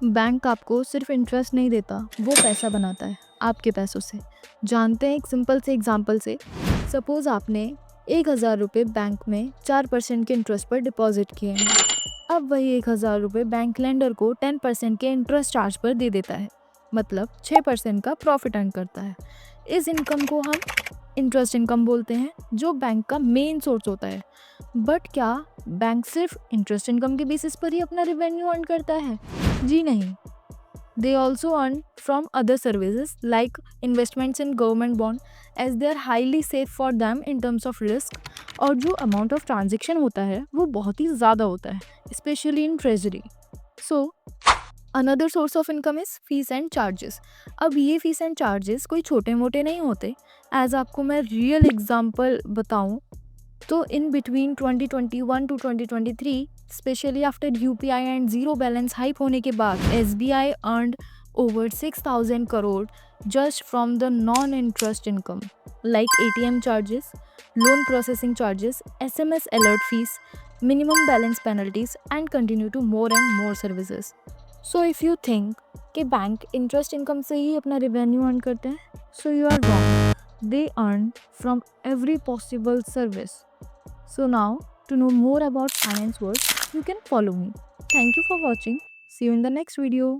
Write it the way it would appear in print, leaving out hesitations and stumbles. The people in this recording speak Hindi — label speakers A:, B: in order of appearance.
A: बैंक आपको सिर्फ इंटरेस्ट नहीं देता, वो पैसा बनाता है आपके पैसों से। जानते हैं एक सिंपल से एग्जांपल से। सपोज आपने 1000 रुपये बैंक में 4% के इंटरेस्ट पर डिपॉजिट किए हैं। अब वही 1000 रुपये बैंक लेंडर को 10% के इंटरेस्ट चार्ज पर दे देता है, मतलब 6% का प्रॉफिट अर्न करता है। इस इनकम को हम इंटरेस्ट इनकम बोलते हैं, जो बैंक का मेन सोर्स होता है। बट क्या बैंक सिर्फ इंटरेस्ट इनकम के बेसिस पर ही अपना रेवेन्यू अर्न करता है? जी नहीं। They also earn from other services like investments in government bond, as they are highly safe for them in terms of risk, और जो amount of transaction होता है वो बहुत ही ज़्यादा होता है, especially in treasury. So another source of income is fees and charges. अब ये fees and charges कोई छोटे मोटे नहीं होते। As आपको मैं real example बताऊँ तो in between 2021 to 2023, specially after UPI and zero balance hype होने के बाद, SBI earned over 6000 crore just from the non interest income like ATM charges, loan processing charges, SMS alert fees, minimum balance penalties and continue to more and more services. So if you think कि बैंक इंटरेस्ट इनकम से ही अपना रेवेन्यू अर्न करते हैं, so you are wrong. They earn from every possible service. So now, to know more about finance world, you can follow me. Thank you for watching. See you in the next video.